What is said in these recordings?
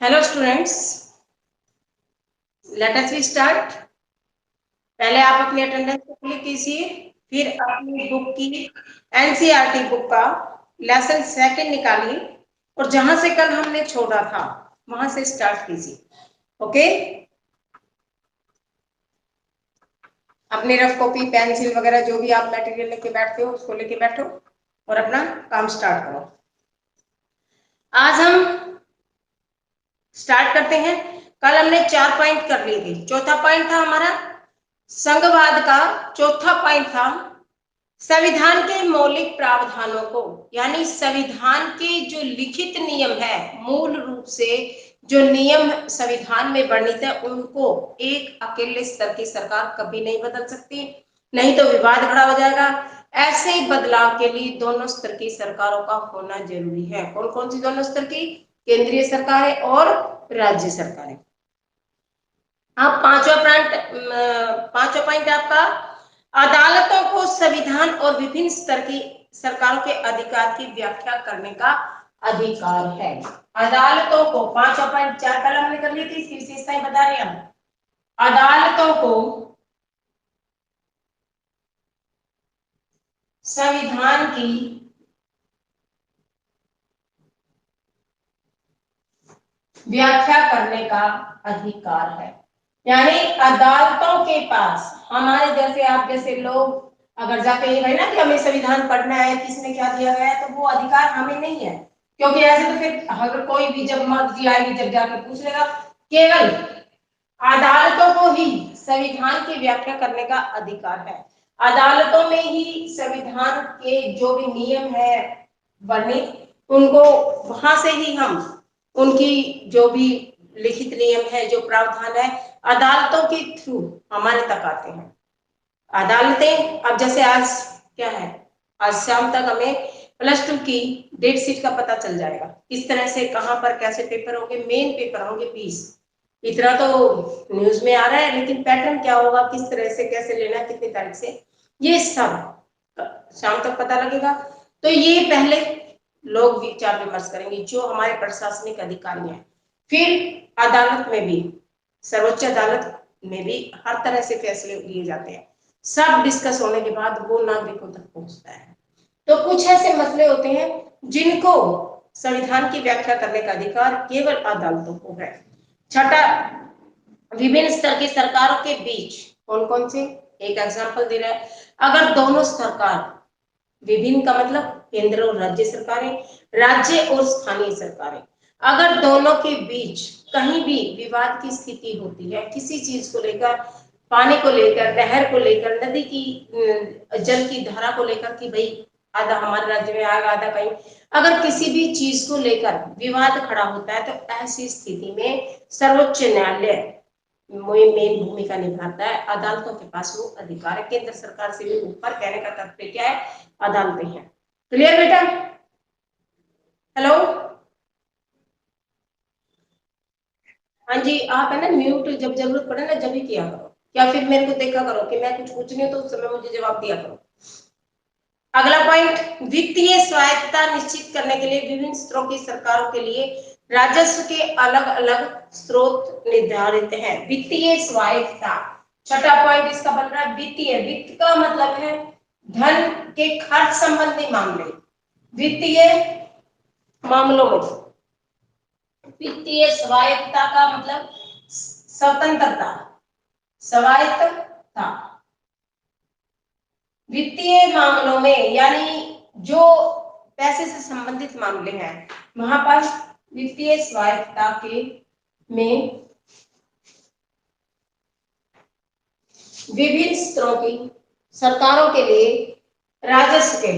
Hello students, let us we start. पहले आप अपनी अटेंडेंस को क्लिक कीजिए, फिर अपनी बुक की एनसीईआरटी बुक का लेसन सेकंड निकालिए और जहां से कल हमने छोड़ा था वहां से स्टार्ट कीजिए। ओके, अपने रफ कॉपी पेंसिल वगैरह जो भी आप मटेरियल लेके बैठते हो उसको लेके बैठो और अपना काम स्टार्ट करो। आज हम स्टार्ट करते हैं। कल हमने 4 पॉइंट कर लिए थे। चौथा पॉइंट था हमारा संघवाद का, चौथा पॉइंट था संविधान के मौलिक प्रावधानों को, यानी संविधान के जो लिखित नियम है, मूल रूप से जो नियम संविधान में वर्णित है उनको एक अकेले स्तर की सरकार कभी नहीं बदल सकती, नहीं तो विवाद खड़ा हो जाएगा। ऐसे बदलाव के लिए दोनों स्तर की सरकारों का होना जरूरी है। कौन कौन सी दोनों स्तर की? केंद्रीय सरकारें और राज्य सरकारें। अब पांचवा पॉइंट आपका अदालतों को संविधान और विभिन्न स्तर की सरकारों के अधिकार की व्याख्या करने का अधिकार है। अदालतों को, पांचवा पॉइंट 4 कल हमने कर ली थी, इसकी विशेषताएं बता रहे हैं हम। अदालतों को संविधान की व्याख्या करने का अधिकार है, यानी अदालतों के पास हमारे जैसे आप जैसे लोग अगर जाके ये कहे ना कि हमें संविधान पढ़ना है, किसने क्या दिया गया है, तो वो अधिकार हमें नहीं है, क्योंकि ऐसे तो फिर अगर कोई भी जब मर्जी आएगी जब जाके पूछ लेगा। केवल अदालतों को ही संविधान की व्याख्या करने का अधिकार है। अदालतों में ही संविधान के जो भी नियम है वर्णित, उनको वहां से ही हम उनकी जो भी लिखित नियम है, जो प्रावधान है, अदालतों के थ्रू हमारे तक आते हैं। अदालतें अब जैसे आज क्या है, आज शाम तक हमें +2 की डेट शीट का पता चल जाएगा, किस तरह से कहां पर कैसे पेपर होंगे। मेन पेपर होंगे 20, इतना तो न्यूज में आ रहा है, लेकिन पैटर्न क्या होगा, किस तरह से कैसे लेना, कितनी तारीख से, ये सब शाम तक पता लगेगा। तो ये पहले लोग विचार विमर्श करेंगे जो हमारे प्रशासनिक अधिकारी हैं। फिर अदालत में भी, सर्वोच्च अदालत में भी हर तरह से फैसले लिए जाते हैं। सब डिस्कस होने के बाद वो नागरिकों तक पहुंचता है। तो कुछ ऐसे मसले होते हैं जिनको संविधान की व्याख्या करने का अधिकार केवल अदालतों को है। छठा, विभिन्न स्तर की सरकारों के बीच कौन कौन से, एक एग्जांपल दे रहा है। अगर दोनों सरकार, विभिन्न का मतलब केंद्र और राज्य सरकारें, राज्य और स्थानीय सरकारें, अगर दोनों के बीच कहीं भी विवाद की स्थिति होती है, किसी चीज को लेकर, पानी को लेकर, नहर को लेकर, नदी की जल की धारा को लेकर, कि भाई आधा हमारे राज्य में आएगा आधा कहीं, अगर किसी भी चीज को लेकर विवाद खड़ा होता है तो ऐसी स्थिति में सर्वोच्च न्यायालय मेन भूमिका निभाता है। अदालतों के पास वो अधिकार है, केंद्र सरकार से भी ऊपर। कहने का तात्पर्य क्या है, अदालतें हैं। क्लियर बेटा? हेलो, हाँ जी, आप है ना म्यूट जब जरूरत पड़े ना जब ही किया करो, या फिर मेरे को देखा करो कि मैं कुछ पूछ रही हूँ तो उस समय मुझे जवाब दिया करो। अगला पॉइंट, वित्तीय स्वायत्तता निश्चित करने के लिए विभिन्न स्तरों की सरकारों के लिए राजस्व के अलग अलग स्रोत निर्धारित हैं। वित्तीय स्वायत्तता, छठा पॉइंट इसका बन रहा है वित्तीय। वित्त का मतलब है धन के खर्च संबंधी मामले। वित्तीय मामलों में वित्तीय स्वायत्तता का मतलब स्वतंत्रता, स्वायत्तता। वित्तीय मामलों में यानी जो पैसे से संबंधित मामले हैं, वहां पर वित्तीय स्वायत्तता के में विभिन्न स्तरों की सरकारों के लिए राजस्व के,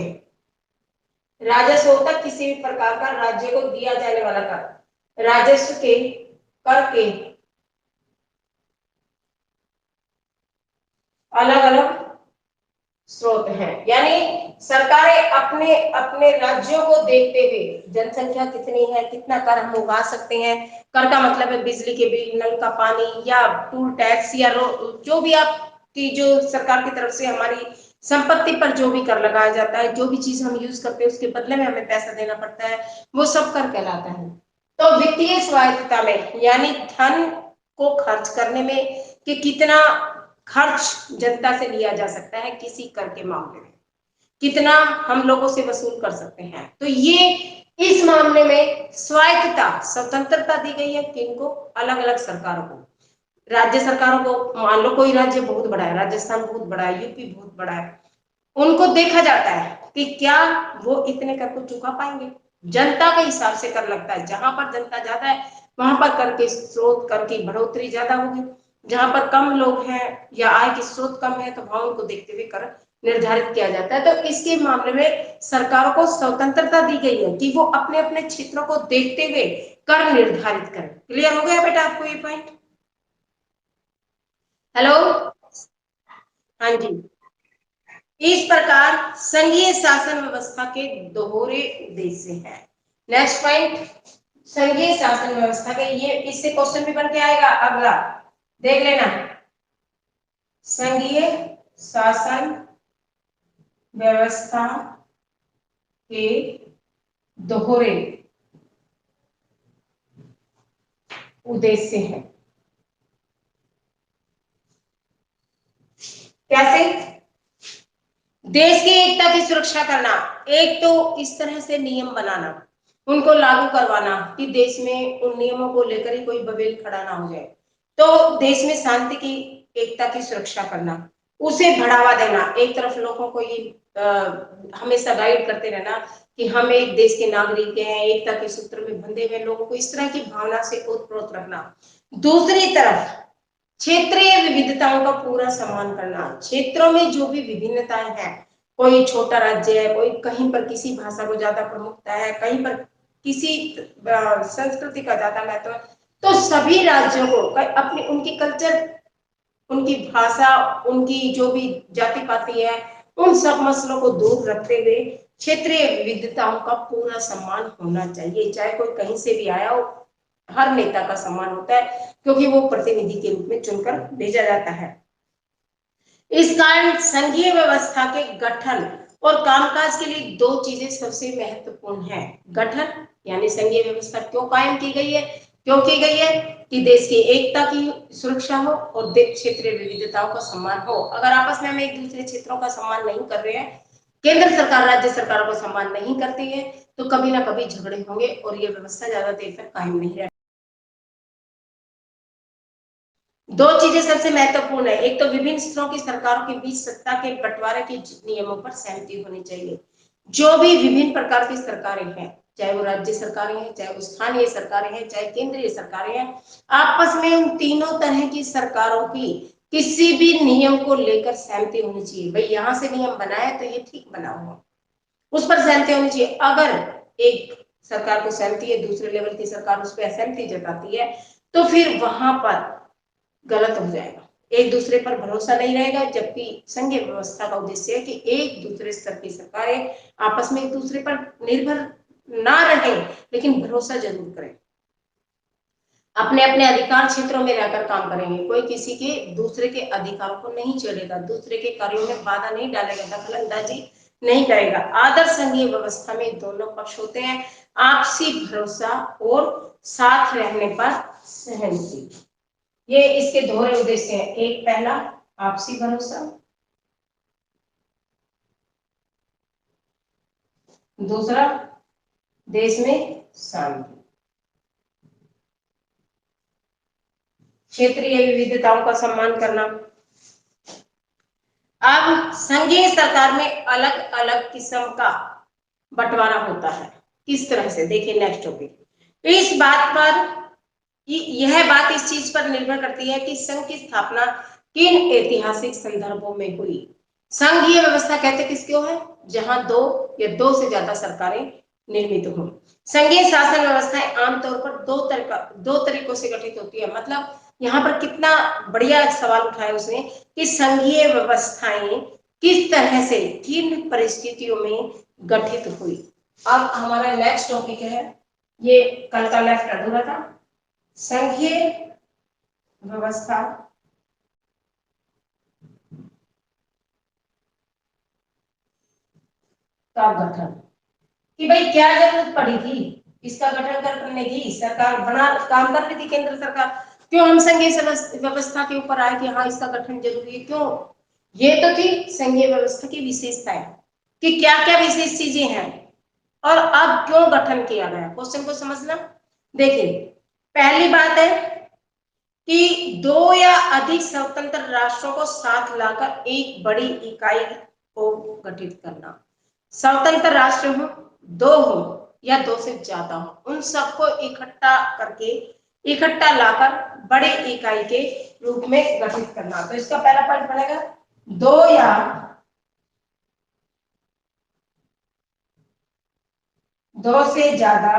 राजस्व होता है किसी भी प्रकार का राज्य को दिया जाने वाला कर, राजस्व के कर के अलग अलग स्रोत हैं। यानी सरकारें अपने अपने राज्यों को देखते हुए, जनसंख्या कितनी है, कितना कर हम उगा सकते हैं, कर का मतलब है बिजली के बिल, नल का पानी, या टूल टैक्स, या जो भी आपकी जो सरकार की तरफ से हमारी संपत्ति पर जो भी कर लगाया जाता है, जो भी चीज हम यूज करते हैं उसके बदले में हमें पैसा देना पड़ता है, वो सब कर कहलाता है। तो वित्तीय स्वायत्तता में यानी धन को खर्च करने में कि कितना खर्च जनता से लिया जा सकता है किसी कर के मामले में, कितना हम लोगों से वसूल कर सकते हैं। तो ये इस मामले में स्वायत्तता स्वतंत्रता दी गई है किनको, अलग अलग सरकारों को। राज्य सरकारों को, मान लो कोई राज्य बहुत बड़ा है, राजस्थान बहुत बड़ा है, यूपी बहुत बड़ा है, उनको देखा जाता है कि क्या वो इतने कर को चुका पाएंगे। जनता के हिसाब से कर लगता है, जहां पर जनता ज्यादा है वहां पर कर के स्रोत, कर की बढ़ोतरी ज्यादा होगी। जहां पर कम लोग हैं या आय के स्रोत कम है तो वहां उनको देखते हुए कर निर्धारित किया जाता है। तो इसके मामले में सरकारों को स्वतंत्रता दी गई है कि वो अपने अपने क्षेत्रों को देखते हुए कर निर्धारित करें। क्लियर हो गया बेटा आपको ये पॉइंट? हेलो, हाँ जी। इस प्रकार संघीय शासन व्यवस्था के दोहरे उद्देश्य हैं। नेक्स्ट पॉइंट, संघीय शासन व्यवस्था के, ये इससे क्वेश्चन भी बन के आएगा, अगला देख लेना। संघीय शासन व्यवस्था के दोहरे उद्देश्य हैं। कैसे? देश की एकता की सुरक्षा करना, एक तो इस तरह से नियम बनाना, उनको लागू करवाना कि देश में उन नियमों को लेकर ही कोई बवेल खड़ा ना हो जाए। तो देश में शांति की, एकता की सुरक्षा करना, उसे बढ़ावा देना। एक तरफ लोगों को ये हमेशा गाइड करते रहना कि हम एक देश के नागरिक हैं, एकता के सूत्र में बंधे हुए, लोगों को इस तरह की भावना से ओतप्रोत रखना। दूसरी तरफ क्षेत्रीय विविधताओं का पूरा सम्मान करना। क्षेत्रों में जो भी विभिन्नताएं हैं, कोई छोटा राज्य है, कोई कहीं पर किसी भाषा को ज्यादा प्रमुखता है, कहीं पर किसी संस्कृति का ज्यादा महत्व है, तो सभी राज्यों को अपनी, उनकी कल्चर, उनकी भाषा, उनकी जो भी जाति पाति है, उन सब मसलों को दूर रखते हुए क्षेत्रीय विविधताओं का पूरा सम्मान होना चाहिए। चाहे कोई कहीं से भी आया हो, हर नेता का सम्मान होता है क्योंकि वो प्रतिनिधि के रूप में चुनकर भेजा जाता है। इस कारण संघीय व्यवस्था के गठन और कामकाज के लिए दो चीजें सबसे महत्वपूर्ण हैं। गठन यानी संघीय व्यवस्था क्यों कायम की गई है, क्यों की गई है कि देश की एकता की सुरक्षा हो और क्षेत्रीय विविधताओं का सम्मान हो। अगर आपस में हम एक दूसरे क्षेत्रों का सम्मान नहीं कर रहे हैं, केंद्र सरकार राज्य सरकारों को सम्मान नहीं करती है, तो कभी ना कभी झगड़े होंगे और ये व्यवस्था ज्यादा देर तक कायम नहीं रहेगी। दो चीजें सबसे महत्वपूर्ण है, एक तो विभिन्न स्तरों की सरकारों के बीच सत्ता के बंटवारे के नियमों पर सहमति होनी चाहिए। जो भी विभिन्न प्रकार की सरकारें हैं, चाहे वो राज्य सरकारें हैं, चाहे वो स्थानीय सरकारें हैं, चाहे केंद्रीय सरकारें हैं, आपस में उन तीनों तरह की सरकारों की किसी भी नियम को लेकर सहमति होनी चाहिए। भाई यहां से नियम बनाया तो ये ठीक बना हुआ, उस पर सहमति होनी चाहिए। अगर एक सरकार को सहमति है, दूसरे लेवल की सरकार उस पर असहमति जताती है, तो फिर वहां पर गलत हो जाएगा, एक दूसरे पर भरोसा नहीं रहेगा। जबकि संघीय व्यवस्था का उद्देश्य है कि एक दूसरे स्तर की सरकारें आपस में एक दूसरे पर निर्भर ना रहे, लेकिन भरोसा जरूर करें, अपने अपने अधिकार क्षेत्रों में रहकर काम करेंगे, कोई किसी के दूसरे के अधिकारों को नहीं छेड़ेगा, दूसरे के कार्यों में बाधा नहीं डालेगा, दखल अंदाजी नहीं करेगा। आदर्श संघीय व्यवस्था में दोनों पक्ष होते हैं, आपसी भरोसा और साथ रहने पर सहमति। ये इसके दोहरे उद्देश्य हैं, एक पहला आपसी भरोसा, दूसरा देश में शांति, क्षेत्रीय विविधताओं का सम्मान करना। अब संघीय सरकार में अलग अलग किस्म का बंटवारा होता है, किस तरह से, देखिए नेक्स्ट टॉपिक। इस बात पर, यह बात इस चीज पर निर्भर करती है कि संघ की स्थापना किन ऐतिहासिक संदर्भों में हुई। संघीय व्यवस्था कहते किसको है, जहां दो या दो से ज्यादा सरकारें निर्मित हों। संघीय शासन व्यवस्थाएं आमतौर पर दो तरीकों से गठित होती है। मतलब यहाँ पर कितना बढ़िया सवाल उठाया उसने कि संघीय व्यवस्थाएं किस तरह से किन परिस्थितियों में गठित हुई। अब हमारा नेक्स्ट टॉपिक है, ये कल का लेफ्ट अधूरा था, संघीय व्यवस्था का गठन, कि भाई क्या जरूरत पड़ी थी इसका गठन करने की सरकार बना काम कर रही थी केंद्र सरकार। क्यों हम संघीय व्यवस्था के ऊपर आए कि हाँ इसका गठन जरूरी है? क्यों? ये तो थी संघीय व्यवस्था की विशेषताएं कि क्या क्या विशेष चीजें हैं और अब क्यों गठन किया गया। क्वेश्चन को समझना। देखिए, पहली बात है कि दो या अधिक स्वतंत्र राष्ट्रों को साथ लाकर एक बड़ी इकाई को गठित करना। स्वतंत्र राष्ट्र हो, दो हो या दो से ज्यादा हो, उन सबको इकट्ठा लाकर बड़े इकाई के रूप में गठित करना। तो इसका पहला पॉइंट बनेगा दो से ज्यादा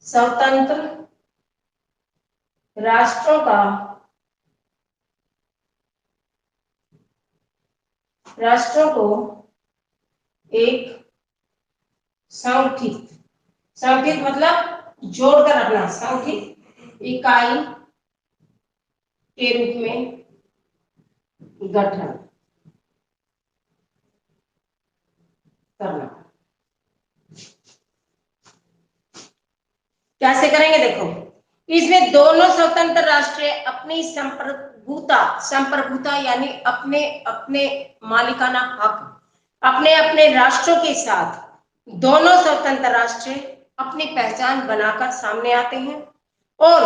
स्वतंत्र राष्ट्रों को एक संगठित मतलब जोड़कर रखना, संगठित इकाई के रूप में गठन करना। कैसे करेंगे? देखो, इसमें दोनों स्वतंत्र राष्ट्र अपनी संप्रभुता यानी अपने अपने मालिकाना हक अपने अपने राष्ट्रों के साथ दोनों स्वतंत्र राष्ट्र अपनी पहचान बनाकर सामने आते हैं और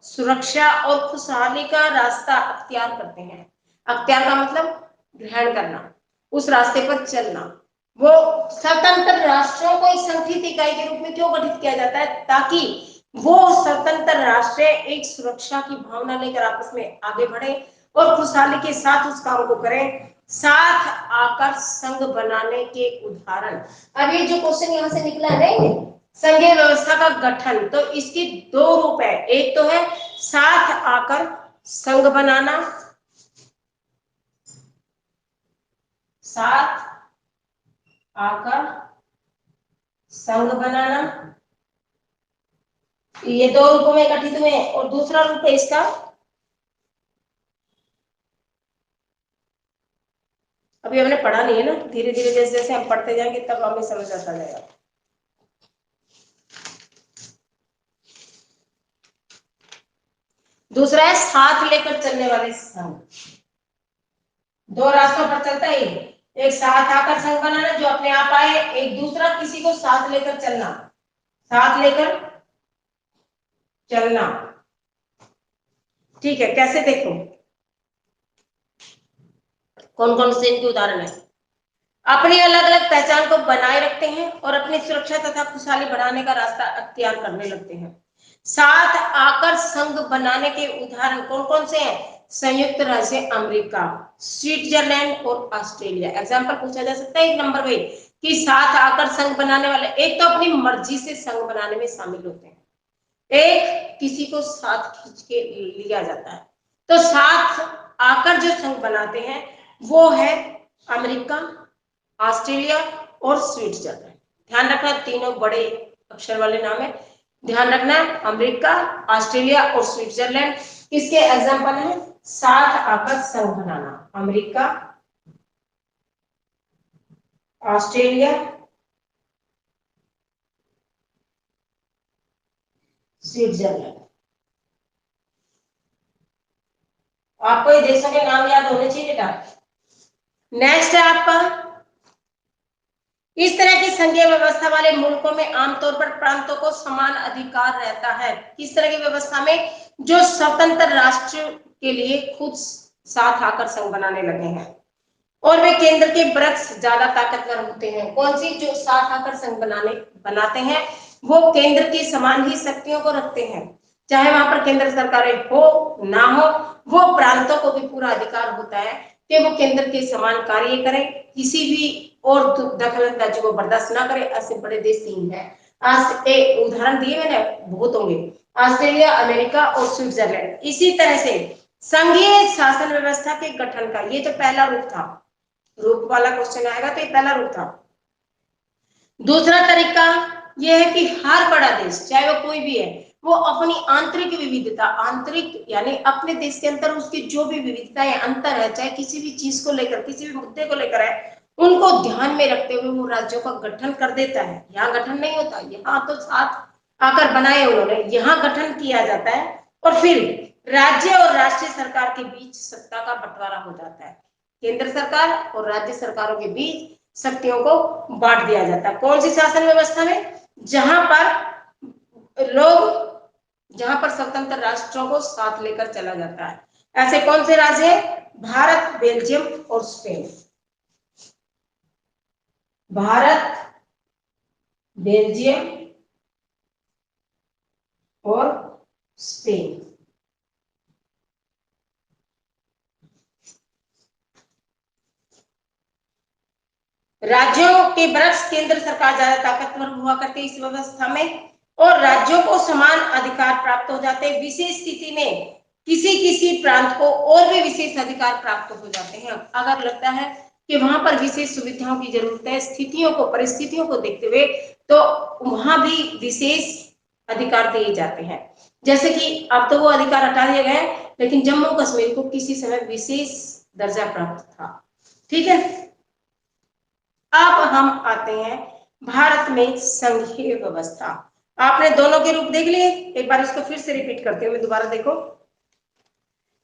सुरक्षा और खुशहाली का रास्ता अख्तियार करते हैं। अख्तियार का मतलब ग्रहण करना, उस रास्ते पर चलना। वो स्वतंत्र राष्ट्रों को एक संगठित इकाई के रूप में क्यों गठित किया जाता है? ताकि वो स्वतंत्र राष्ट्र एक सुरक्षा की भावना लेकर आपस में आगे बढ़े और खुशहाली के साथ उस काम को करें। साथ आकर संघ बनाने के उदाहरण, अब ये जो क्वेश्चन यहां से निकला है संघीय व्यवस्था का गठन, तो इसकी दो रूप है। एक तो है साथ आकर संघ बनाना, साथ आकर संघ बनाना, ये दो रूपों में गठित हुए हैं। और दूसरा रूप है इसका, अभी हमने पढ़ा नहीं है ना, धीरे धीरे जैसे जैसे हम पढ़ते जाएंगे तब हमें समझ आता जाएगा। दूसरा है साथ लेकर चलने वाले संघ। दो रास्तों पर चलता है, एक साथ आकर संघ बनाना जो अपने आप आए, एक दूसरा किसी को साथ लेकर चलना, साथ लेकर चलना। ठीक है, कैसे? देखो कौन कौन से इनके उदाहरण है। अपनी अलग अलग पहचान को बनाए रखते हैं और अपनी सुरक्षा तथा खुशहाली बढ़ाने का रास्ता अख्तियार करने लगते हैं। साथ आकर संघ बनाने के उदाहरण कौन कौन से हैं? संयुक्त राज्य अमेरिका, स्विट्जरलैंड और ऑस्ट्रेलिया। एग्जाम्पल पूछा जा सकता है एक नंबर पे कि साथ आकर संघ बनाने वाले, एक तो अपनी मर्जी से संघ बनाने में शामिल होते हैं, एक किसी को साथ खींच के लिया जाता है। तो साथ आकर जो संघ बनाते हैं वो है अमेरिका, ऑस्ट्रेलिया और स्विट्जरलैंड। ध्यान रखना, तीनों बड़े अक्षर वाले नाम है, ध्यान रखना। अमेरिका, ऑस्ट्रेलिया और स्विट्जरलैंड इसके एग्जांपल है साथ आकर संघ बनाना। America, Australia, Switzerland. आपको ये देशों के नाम याद होने चाहिए बेटा। नेक्स्ट है आपका, इस तरह की संघीय व्यवस्था वाले मुल्कों में आमतौर पर प्रांतों को समान अधिकार रहता है। किस तरह की व्यवस्था में? जो स्वतंत्र राष्ट्र के लिए खुद साथ आकर संघ बनाने लगे हैं और वे केंद्र के वृक्ष ज्यादा ताकतवर होते हैं। कौन सी? जो साथ आकर संघ बनाते हैं वो केंद्र की समान ही शक्तियों को रखते हैं, चाहे वहां पर केंद्र सरकारें हो ना हो, वो प्रांतों को भी पूरा अधिकार होता है कि वो केंद्र के समान कार्य करें, किसी भी और दखलंदाजी को बर्दाश्त ना करे। ऐसे बड़े देश तीन है, आज एक उदाहरण दिए मैंने, बहुत होंगे, ऑस्ट्रेलिया, अमेरिका और स्विट्जरलैंड। इसी तरह से संघीय शासन व्यवस्था के गठन का ये तो पहला रूप था, रूप वाला क्वेश्चन आएगा तो ये पहला रूप था। दूसरा तरीका यह है कि हर बड़ा देश चाहे वो कोई भी है, वो अपनी आंतरिक विविधता, आंतरिक यानी अपने देश के अंदर उसकी जो भी विविधता है, अंतर है, चाहे किसी भी चीज को लेकर, किसी भी मुद्दे को लेकर है, उनको ध्यान में रखते हुए वो राज्यों का गठन कर देता है। यहाँ गठन नहीं होता, यहाँ तो साथ आकर बनाए उन्होंने, यहाँ गठन किया जाता है और फिर राज्य और राष्ट्रीय सरकार के बीच सत्ता का बंटवारा हो जाता है। केंद्र सरकार और राज्य सरकारों के बीच शक्तियों को बांट दिया जाता है। कौन सी शासन व्यवस्था में? जहां पर स्वतंत्र राष्ट्रों को साथ लेकर चला जाता है। ऐसे कौन से राज्य हैं? भारत, बेल्जियम और स्पेन। भारत, बेल्जियम और स्पेन। राज्यों के बरक्स केंद्र सरकार ज्यादा ताकतवर हुआ करती है इस व्यवस्था में, और राज्यों को समान अधिकार प्राप्त हो जाते हैं। विशेष स्थिति में किसी किसी प्रांत को और भी विशेष अधिकार प्राप्त हो जाते हैं। अगर लगता है कि वहां पर विशेष सुविधाओं की जरूरत है, स्थितियों को, परिस्थितियों को देखते हुए, तो वहां भी विशेष अधिकार दिए जाते हैं। जैसे कि अब तो वो अधिकार हटा दिए गए, लेकिन जम्मू कश्मीर को किसी समय विशेष दर्जा प्राप्त था। ठीक है, अब हम आते हैं भारत में संघीय व्यवस्था। आपने दोनों के रूप देख लिए, एक बार इसको फिर से रिपीट करते हुए दोबारा देखो।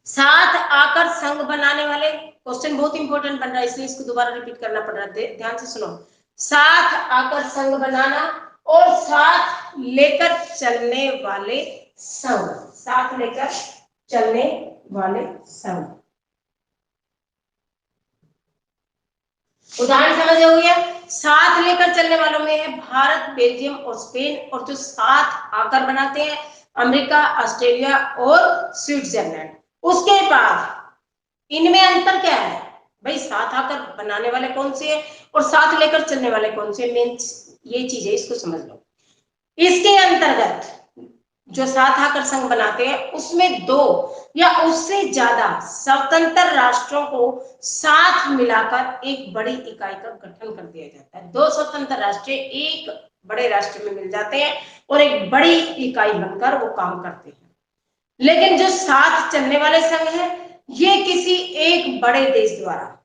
साथ आकर संघ बनाने वाले, क्वेश्चन बहुत इंपॉर्टेंट बन रहा है इसलिए इसको दोबारा रिपीट करना पड़ रहा है, ध्यान से सुनो। साथ आकर संघ बनाना और साथ लेकर चलने वाले संघ, साथ लेकर चलने वाले संघ। उदाहरण समझ हो गया? साथ लेकर चलने वालों में है भारत, बेल्जियम और स्पेन, और जो साथ आकर बनाते हैं अमेरिका, ऑस्ट्रेलिया और स्विट्जरलैंड। उसके बाद इनमें अंतर क्या है भाई? साथ आकर बनाने वाले कौन से हैं और साथ लेकर चलने वाले कौन से? मेन ये चीज है, इसको समझ लो। इसके अंतर्गत जो साथ आकर संघ बनाते हैं उसमें दो या उससे ज्यादा स्वतंत्र राष्ट्रों को साथ मिलाकर एक बड़ी इकाई का गठन कर दिया जाता है। दो स्वतंत्र राष्ट्र एक बड़े राष्ट्र में मिल जाते हैं और एक बड़ी इकाई बनकर वो काम करते हैं। लेकिन जो साथ चलने वाले संघ है, ये किसी एक बड़े देश द्वारा,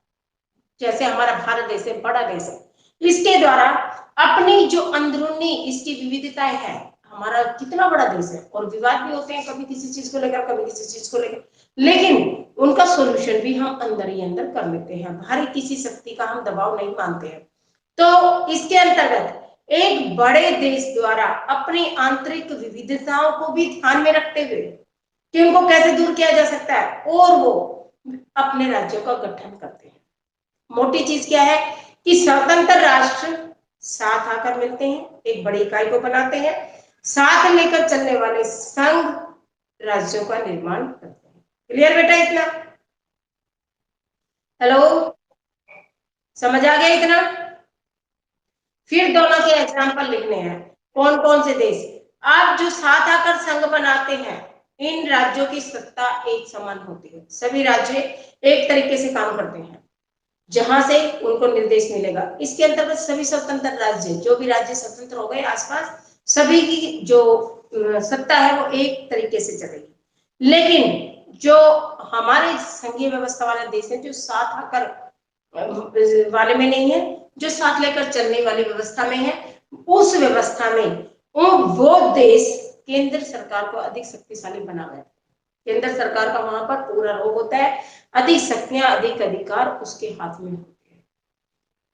जैसे हमारा भारत देश है, बड़ा देश है, इसके द्वारा अपनी जो अंदरूनी इसकी विविधताएं हैं, हमारा कितना बड़ा देश है और विवाद भी होते हैं, कभी किसी चीज को लेकर, कभी किसी चीज को लेकर, लेकिन उनका सॉल्यूशन भी हम अंदर ही अंदर कर लेते हैं। बाहरी किसी शक्ति का हम दबाव नहीं मानते हैं। तो इसके अंतर्गत एक बड़े देश द्वारा अपनी आंतरिक विविधताओं को भी ध्यान में रखते हुए कि उनको कैसे दूर किया जा सकता है, और वो अपने राज्यों का गठन करते हैं। मोटी चीज क्या है कि स्वतंत्र राष्ट्र साथ आकर मिलते हैं, एक बड़ी इकाई को बनाते हैं, साथ लेकर चलने वाले संघ राज्यों का निर्माण करते हैं। क्लियर बेटा इतना? हेलो, समझ आ गया इतना? फिर दोनों के एग्जाम्पल लिखने हैं। कौन कौन से देश? आप जो साथ आकर संघ बनाते हैं, इन राज्यों की सत्ता एक समान होती है। सभी राज्य एक तरीके से काम करते हैं जहां से उनको निर्देश मिलेगा। इसके अंतर्गत सभी स्वतंत्र राज्य, जो भी राज्य स्वतंत्र हो गए आसपास, सभी की जो सत्ता है वो एक तरीके से चलेगी। लेकिन जो हमारे संघीय व्यवस्था वाले देश है, जो साथ आकर वाले में नहीं है, जो साथ लेकर चलने वाली व्यवस्था में है, उस व्यवस्था में वो देश केंद्र सरकार को अधिक शक्तिशाली बना हुआ है। केंद्र सरकार का वहां पर पूरा रोग होता है, अधिक शक्तियां, अधिक अधिकार उसके हाथ में होते हैं।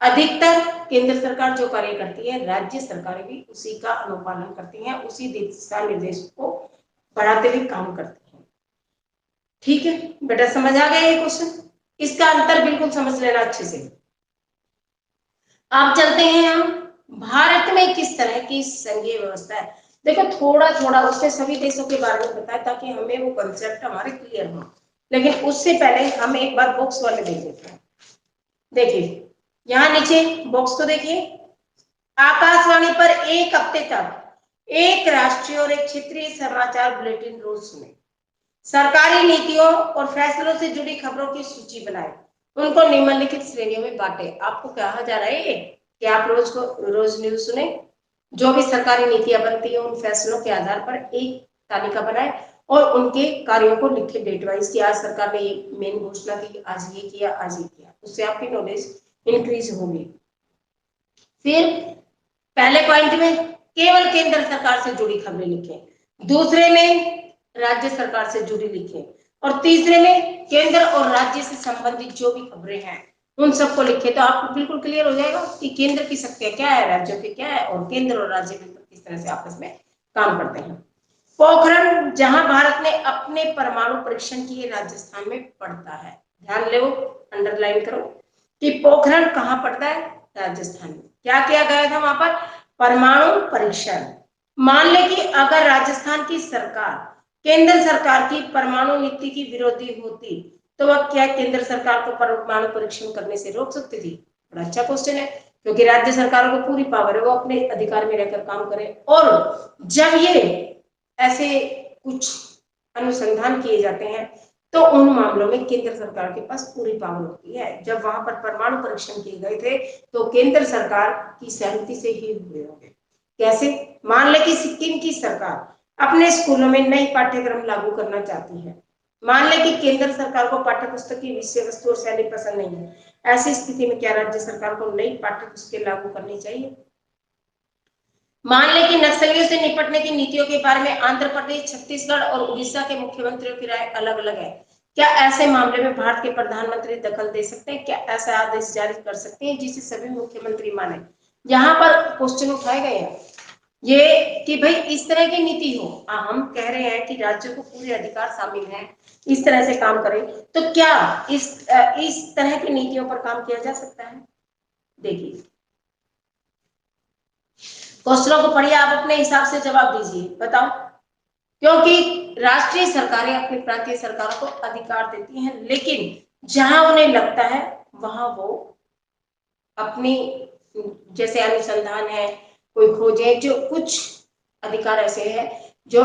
अधिकतर केंद्र सरकार जो कार्य करती है, राज्य सरकारें भी उसी का अनुपालन करती हैं, उसी दिशा निर्देश को बढ़ाते हुए काम करती हैं। ठीक है बेटा, समझ आ गया ये क्वेश्चन? इसका अंतर बिल्कुल समझ लेना अच्छे से। आप चलते हैं हम भारत में किस तरह की संघीय व्यवस्था है। देखो थोड़ा थोड़ा उससे सभी देशों के बारे में बताया ताकि हमें वो कंसेप्ट हमारे क्लियर हो, लेकिन उससे पहले हम एक बार बॉक्स वाले देख लेते हैं। देखिए यहाँ नीचे बॉक्स को देखिए, आकाशवाणी पर एक हफ्ते तक एक राष्ट्रीय और एक क्षेत्रीय समाचार बुलेटिन रोज सुने, सरकारी नीतियों और फैसलों से जुड़ी खबरों की सूची बनाए, उनको निम्नलिखित श्रेणियों में बांटे। आपको कहा जा रहा है कि आप रोज न्यूज सुने, जो भी सरकारी नीतियां बनती है उन फैसलों के आधार पर एक तालिका बनाए और उनके कार्यों को लिखे डेट वाइज कि आज सरकार ने ये मेन घोषणा की, आज ये किया, आज ये किया। उससे आपकी नॉलेज इंक्रीज होगी। फिर पहले पॉइंट में केवल केंद्र सरकार से जुड़ी खबरें लिखें, दूसरे में राज्य सरकार से जुड़ी लिखें, और तीसरे में केंद्र और राज्य से संबंधित जो भी खबरें हैं उन सबको लिखे। तो आपको बिल्कुल क्लियर हो जाएगा कि केंद्र की शक्तियां क्या है, राज्यों की क्या है, और केंद्र और राज्य मिलकर किस तरह से आपस में काम करते हैं। पोखरण, जहां भारत ने अपने परमाणु परीक्षण किए, राजस्थान में पड़ता है। ध्यान लो, अंडरलाइन करो कि पोखरण कहां पड़ता है, राजस्थान में। क्या किया गया था वहां पर, परमाणु परीक्षण। मान ले कि अगर राजस्थान की सरकार केंद्र सरकार की परमाणु नीति की विरोधी होती तो वह क्या केंद्र सरकार को परमाणु परीक्षण करने से रोक सकती थी? बड़ा अच्छा क्वेश्चन है, क्योंकि राज्य सरकारों को पूरी पावर है, वो अपने अधिकार में रहकर काम करें। और जब ये ऐसे कुछ अनुसंधान किए जाते हैं तो उन मामलों में केंद्र सरकार के पास पूरी पावर होती है। जब वहां पर परमाणु परीक्षण किए गए थे तो केंद्र सरकार की सहमति से ही हुए होंगे। कैसे? मान ले कि सिक्किम की सरकार अपने स्कूलों में नई पाठ्यक्रम लागू करना चाहती है। मान ले कि केंद्र सरकार को पाठ्य पुस्तक की विषय वस्तु और शैली पसंद नहीं है। ऐसी स्थिति में क्या राज्य सरकार को नई पाठ्य पुस्तकें लागू करनी चाहिए? मान लें कि नक्सलियों से निपटने की नीतियों के बारे में आंध्र प्रदेश, छत्तीसगढ़ और उड़ीसा के मुख्यमंत्रियों की राय अलग अलग है। क्या ऐसे मामले में भारत के प्रधानमंत्री दखल दे सकते हैं? क्या ऐसा आदेश जारी कर सकते हैं जिसे सभी मुख्यमंत्री माने? यहाँ पर क्वेश्चन उठाए गए हैं ये कि भाई इस तरह की नीति हो, हम कह रहे हैं कि राज्यों को पूरे अधिकार शामिल हैं, इस तरह से काम करें, तो क्या इस तरह की नीतियों पर काम किया जा सकता है? देखिए, क्वेश्चनों को पढ़िए, आप अपने हिसाब से जवाब दीजिए, बताओ। क्योंकि राष्ट्रीय सरकारें अपनी प्रांतीय सरकारों को अधिकार देती हैं, लेकिन जहां उन्हें लगता है वहां वो अपनी, जैसे अनुसंधान है, कोई खोजे, जो कुछ अधिकार ऐसे हैं जो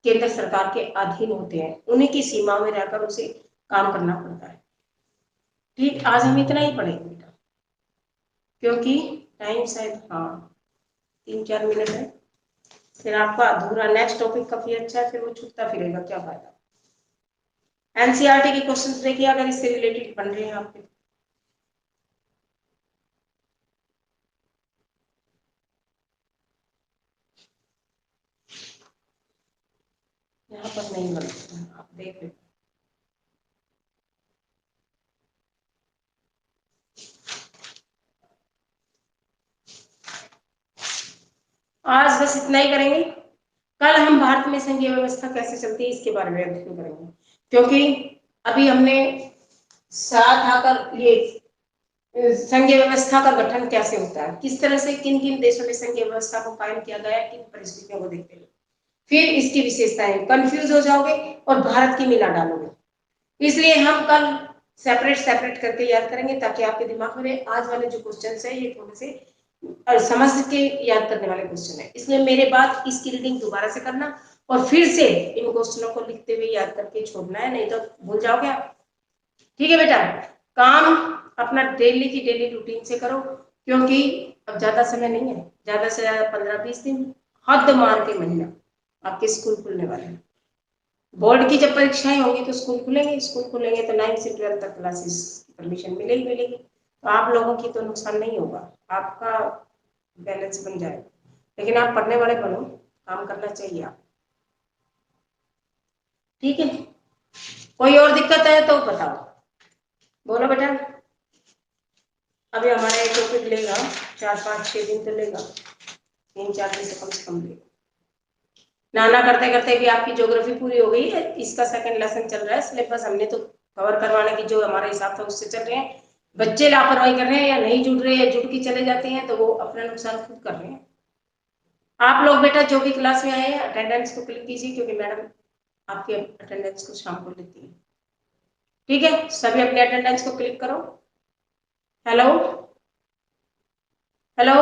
केंद्र सरकार के अधीन होते हैं, उन्हीं की सीमा में रहकर उसे काम करना पड़ता है। ठीक, आज हम इतना ही पढ़ेंगे बेटा, क्योंकि टाइम शायद, हाँ, 3-4 मिनट है। फिर आपका अधूरा नेक्स्ट टॉपिक काफी अच्छा है, फिर वो छूटता फिरेगा, क्या फायदा। एनसीईआरटी के क्वेश्चंस देखिए अगर इससे रिलेटेड बन रहे हैं आपके। यहाँ पर नहीं बनते हैं, आप देख लो। आज बस इतना ही करेंगे। कल हम भारत में संघीय व्यवस्था कैसे चलती है इसके बारे में अध्ययन करेंगे, क्योंकि अभी हमने साथ आकर ये संघीय व्यवस्था का गठन कैसे होता है, किस तरह से किन किन देशों में संघीय व्यवस्था को कायम किया गया, किन परिस्थितियों को देखते हुए, फिर इसकी विशेषताएं, कंफ्यूज हो जाओगे और भारत की मिला डालोगे। इसलिए हम कल सेपरेट सेपरेट करके याद करेंगे ताकि आपके दिमाग में आज वाले जो क्वेश्चन है ये थोड़े से और समझ के याद करने वाले क्वेश्चन है। इसलिए मेरे बाद इसकी रीडिंग दोबारा से करना और फिर से इन क्वेश्चनों को लिखते हुए याद करके छोड़ना है, नहीं तो भूल जाओगे आप। ठीक है बेटा, काम अपना डेली की डेली रूटीन से करो, क्योंकि अब ज्यादा समय नहीं है, ज्यादा से ज्यादा 15-20 दिन, हद मार के महीना आपके स्कूल खुलने वाले हैं। बोर्ड की जब परीक्षाएं होंगी तो स्कूल खुलेंगे, स्कूल खुलेंगे तो 9 से 12 तक क्लासेस की परमिशन मिलेगी मिलेगी, तो आप लोगों की तो नुकसान नहीं होगा, आपका बैलेंस बन जाएगा। लेकिन आप पढ़ने वाले बनो, काम करना चाहिए आप। ठीक है, कोई और दिक्कत है तो बताओ, बोलो बेटा। अभी हमारा एक टॉपिक लेगा 4-5-6 दिन तो लेगा, 3-4 दिन से कम लेगा। नाना करते करते भी आपकी ज्योग्राफी पूरी हो गई है, इसका सेकंड लेसन चल रहा है, सिलेबस हमने तो कवर करवाने की जो हमारा हिसाब था उससे चल रहे हैं। बच्चे लापरवाही कर रहे हैं या नहीं जुड़ रहे हैं, जुड़ के चले जाते हैं तो वो अपना नुकसान खुद कर रहे हैं। आप लोग बेटा जो भी क्लास में आए हैं अटेंडेंस को क्लिक कीजिए, क्योंकि मैडम आपके अटेंडेंस को शाम को लेती है। ठीक है, सभी अपने अटेंडेंस को क्लिक करो। हेलो, हेलो,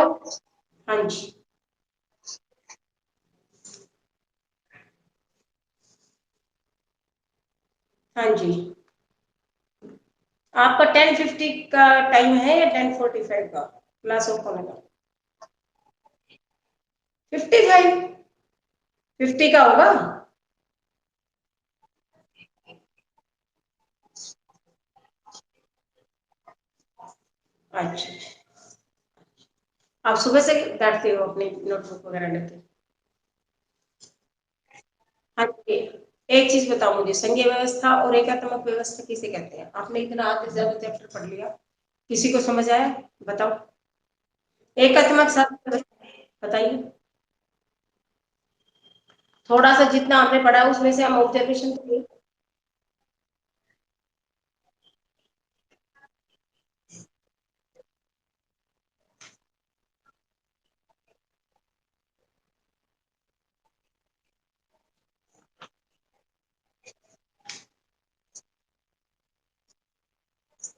हाँ जी, हाँ जी। आपका 10:50 का टाइम है या 10:45 का क्लास ऑफ होने का? 55, 50 का होगा। अच्छा, आप सुबह से बैठते हो अपनी नोटबुक वगैरह लेके? हाँ जी। एक चीज बताओ मुझे, संघीय व्यवस्था और एकात्मक व्यवस्था किसे कहते हैं? आपने इतना आधे से ज्यादा चैप्टर पढ़ लिया, किसी को समझ आया? बताओ। एकात्मक शासन बताइए। थोड़ा सा जितना हमने पढ़ा उसमें से हम ऑब्जर्वेशन तो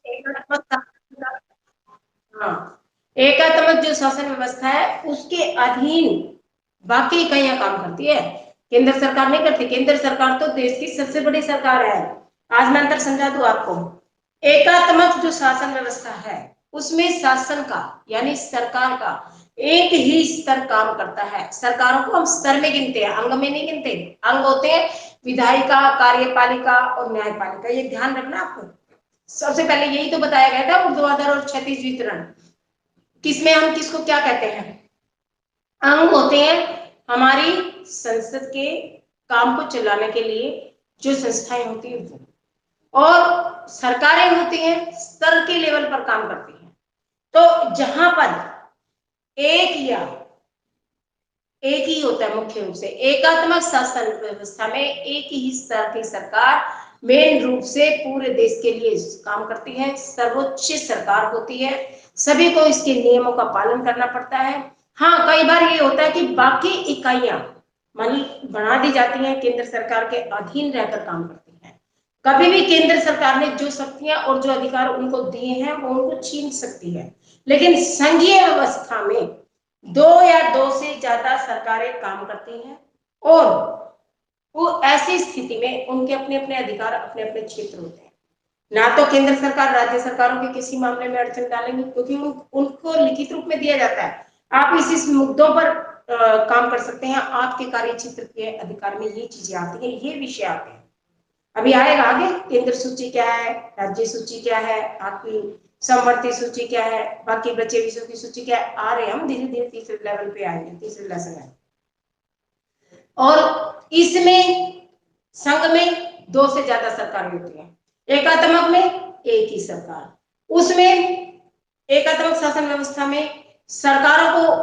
एकात्मक शासन, हाँ, एकात्मक जो शासन व्यवस्था है उसके अधीन बाकी इकाइयां काम करती है, केंद्र सरकार नहीं करती। केंद्र सरकार तो देश की सबसे बड़ी सरकार है। आज मैं अंतर समझा दूं आपको। एकात्मक जो शासन व्यवस्था है उसमें शासन का यानी सरकार का एक ही स्तर काम करता है। सरकारों को हम स्तर में गिनते हैं, अंग में नहीं गिनते। अंग होते हैं विधायिका, कार्यपालिका और न्यायपालिका, ये ध्यान रखना आपको। सबसे पहले यही तो बताया गया था ऊर्ध्वाधर और क्षैतिज वितरण, किसमें हम किसको क्या कहते हैं। अंग होते हैं हमारी संसद के काम को चलाने के लिए जो संस्थाएं होती है वो, और सरकारें होती हैं स्तर के लेवल पर काम करती हैं। तो जहां पर एक या एक ही होता है मुख्य रूप से, एकात्मक शासन व्यवस्था में एक ही स्तर की सरकार मेन रूप से पूरे देश के लिए काम करती है, सर्वोच्च सरकार होती है, सभी को इसके नियमों का पालन करना पड़ता है। हाँ, कई बार ये होता है कि बाकी इकाइयां मानी बना दी जाती हैं, केंद्र सरकार के अधीन रहकर काम करती हैं। कभी भी केंद्र सरकार ने जो शक्तियां और जो अधिकार उनको दिए हैं वो उनको छीन सकती है। लेकिन संघीय व्यवस्था में दो या दो से ज्यादा सरकारें काम करती हैं, और वो ऐसी स्थिति में उनके अपने अपने अधिकार, अपने अपने क्षेत्र होते हैं। ना तो केंद्र सरकार राज्य सरकारों के किसी मामले में अड़चन डालेंगी, क्योंकि उनको लिखित रूप में दिया जाता है आप इस मुद्दों पर काम कर सकते हैं, आपके कार्य क्षेत्र के अधिकार में ये चीजें आती हैं, ये विषय आते हैं। अभी आएगा आगे, केंद्र सूची क्या है, राज्य सूची क्या है, आपकी समवर्ती सूची क्या है, बाकी बचे विषयों की सूची क्या है, आ रहे हैं हम धीरे धीरे, तीसरे लेवल पे आएंगे, तीसरे लेसन है। और इसमें संघ में दो से ज्यादा सरकारें होती हैं, एकात्मक में एक ही सरकार। उसमें एकात्मक शासन व्यवस्था में सरकारों को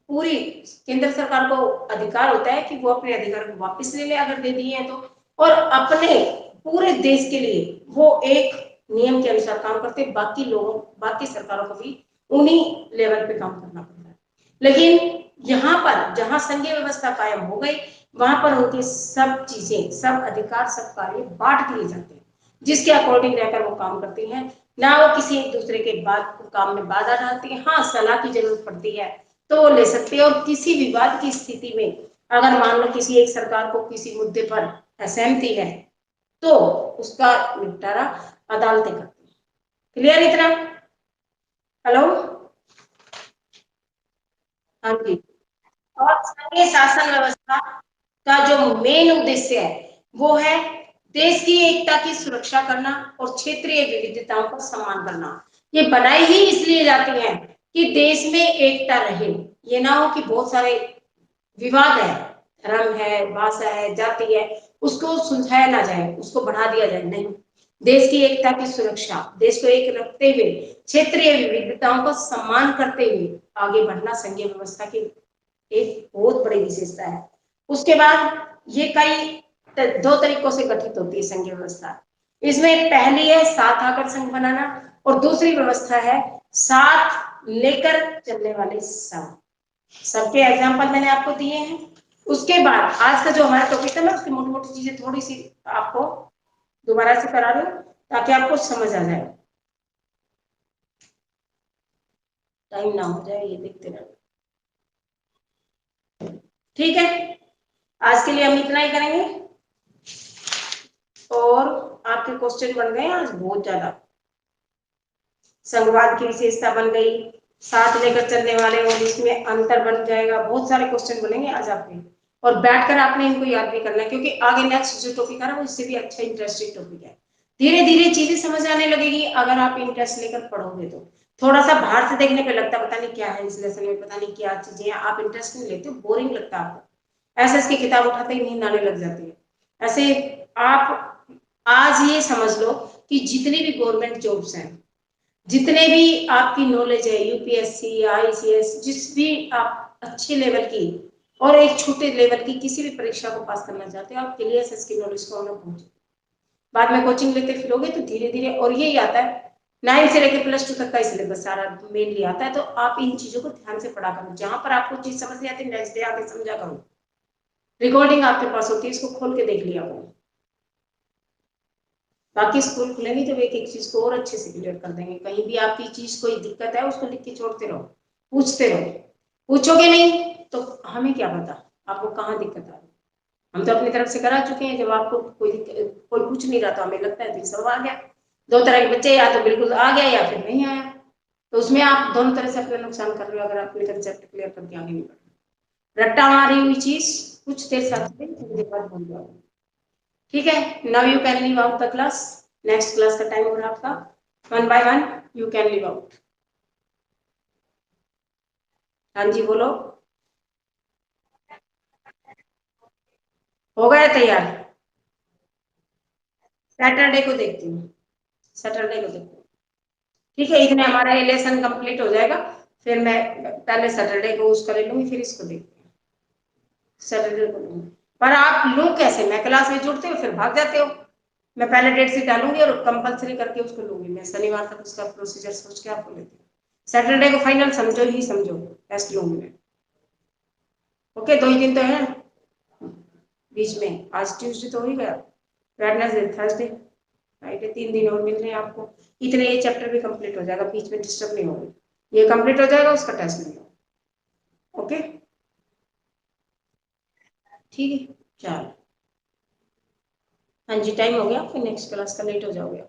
पूरी केंद्र सरकार को अधिकार होता है कि वो अपने अधिकार को वापस ले ले अगर दे दिए हैं तो, और अपने पूरे देश के लिए वो एक नियम के अनुसार काम करते हैं। बाकी लोगों, बाकी सरकारों को भी उन्हीं लेवल पे काम करना पड़ता है। लेकिन यहाँ पर जहां संघीय व्यवस्था कायम हो गई वहां पर उनकी सब चीजें, सब अधिकार, सब कार्य बांट दिए जाते हैं, जिसके अकॉर्डिंग रहकर वो काम करती हैं। ना वो किसी एक दूसरे के बाद काम में बाधा डालती है। हाँ, सलाह की जरूरत पड़ती है तो वो ले सकते हैं, और किसी विवाद की स्थिति में अगर मान लो किसी एक सरकार को किसी मुद्दे पर असहमति है तो उसका निपटारा अदालतें करती हैं। क्लियर इतना? हेलो? हाँ जी। और संघीय शासन व्यवस्था का जो मेन उद्देश्य है वो है देश की एकता की सुरक्षा करना और क्षेत्रीय विविधताओं का सम्मान करना। ये बनाई ही इसलिए जाती है कि देश में एकता रहे, ये ना हो कि बहुत सारे विवाद है, धर्म है, भाषा है, जाति है, उसको सुलझाया ना जाए, उसको बढ़ा दिया जाए, नहीं। देश की एकता की सुरक्षा, देश को एक रखते हुए क्षेत्रीय विविधताओं का सम्मान करते हुए आगे बढ़ना संघीय व्यवस्था की एक बहुत बड़ी विशेषता है। उसके बाद ये कई दो तरीकों से गठित होती है संघीय व्यवस्था। इसमें पहली है साथ आकर संघ बनाना, और दूसरी व्यवस्था है साथ लेकर चलने वाले संघ। सबके एग्जाम्पल मैंने आपको दिए हैं। उसके बाद आज का जो हमारा टॉपिक है ना, उसकी मोटी मोटी चीजें थोड़ी सी आपको दोबारा से करा दूं ताकि आपको समझ आ जाए। टाइम ना हो जाए ये देखते रहो, ठीक है? आज के लिए हम इतना ही करेंगे, और आपके क्वेश्चन बन गए आज बहुत ज्यादा। संघवाद की विशेषता बन गई, साथ लेकर चलने वाले और इसमें अंतर बन जाएगा, बहुत सारे क्वेश्चन बनेंगे आज आपके, और बैठकर आपने इनको याद भी करना है, क्योंकि आगे नेक्स्ट जो टॉपिक है ना वो इससे भी अच्छा इंटरेस्टिंग टॉपिक है। धीरे धीरे चीजें समझ आने लगेगी अगर आप इंटरेस्ट लेकर पढ़ोगे तो। थोड़ा सा बाहर से देखने पे लगता है पता नहीं क्या है इस लेसन में, पता नहीं क्या चीजें, आप इंटरेस्ट नहीं लेते, बोरिंग लगता है आपको, ऐसे इसकी किताब उठाते ही नींद आने लग जाती है। ऐसे आप आज ये समझ लो कि जितनी भी गवर्नमेंट जॉब्स हैं, जितने भी आपकी नॉलेज है, यूपीएससी, आईसीएस, जिस भी आप अच्छे लेवल की और एक छोटे लेवल की किसी भी परीक्षा को पास करना चाहते हो, आप क्लियर की नॉलेज को होना पहुंचे। बाद में कोचिंग लेते फिरोगे तो धीरे धीरे, और यही आता है 9 से लेकर +2 तक का सिलेबस सारा मेनली आता है, तो आप इन चीजों को ध्यान से पढ़ा करो। जहां पर आपको चीज समझ नहीं आती, नेक्स्ट डे आके समझा करो। रिकॉर्डिंग आपके पास होती है, इसको खोल के देख लिया करो। बाकी स्कूल खुलेंगे तो एक एक चीज को और अच्छे से क्लियर कर देंगे। कहीं भी आपकी चीज कोई दिक्कत है, उसको लिख के छोड़ते रहो, पूछते रहो। पूछोगे नहीं तो हमें क्या पता आपको कहाँ दिक्कत आ रही है। हम तो अपनी तरफ से करा चुके हैं। जब आपको कोई कोई पूछ नहीं रहा तो हमें लगता है सब आ गया। दो तरह के बच्चे, या तो बिल्कुल आ गया या फिर नहीं आया, तो उसमें आप दोनों तरह से अपना नुकसान कर रहे हो अगर अपने कंसेप्ट क्लियर करके आगे नहीं बढ़ रहे। रट्टा मारी हुई चीज कुछ देर साथ में थोड़ी देर बाद भूल जाओ। ठीक है, now you can leave out the class. Next class का टाइम हो रहा है आपका, 1 by 1 you can leave out. हाँ जी बोलो। हो गया तैयार? सैटरडे को देखती हूँ, सैटरडे को देखती हूँ। ठीक है, इतने हमारा ये लेसन कंप्लीट हो जाएगा, फिर मैं पहले सैटरडे को उसका ले लूंगी, फिर इसको देखती हूँ। सैटरडे को लूंगी, पर आप लो कैसे, मैं क्लास में जुड़ते हो फिर भाग जाते हो। मैं पहले डेट शीट डालूंगी और कंपलसरी करके उसको लूंगी, मैं शनिवार तक उसका प्रोसीजर सोच के आपको लेती हूँ। सैटरडे को फाइनल समझो ही समझो, टेस्ट लूंगी मैं। ओके, 2 ही दिन तो है बीच में, आज ट्यूसडे तो हो ही गया, वेडनेसडे, थर्सडे, फ्राइडे, 3 दिन और मिल रहे हैं आपको। इतने ये चैप्टर भी कंप्लीट हो जाएगा, बीच में डिस्टर्ब नहीं होगी, ये कंप्लीट हो जाएगा, उसका टेस्ट नहीं होगा। ओके ठीक है, चलो। हाँ जी, टाइम हो गया, फिर नेक्स्ट क्लास का लेट हो जाओगे।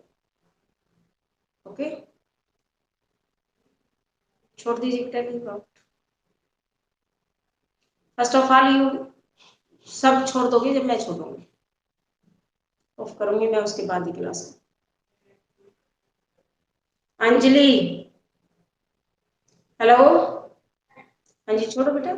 ओके, छोड़ दीजिए बेटा। फर्स्ट ऑफ ऑल यू सब छोड़ दोगे जब मैं छोड़ूंगी, ऑफ करूंगी मैं, उसके बाद ही क्लास। अंजलि, हेलो। हाँ जी, छोड़ो बेटा।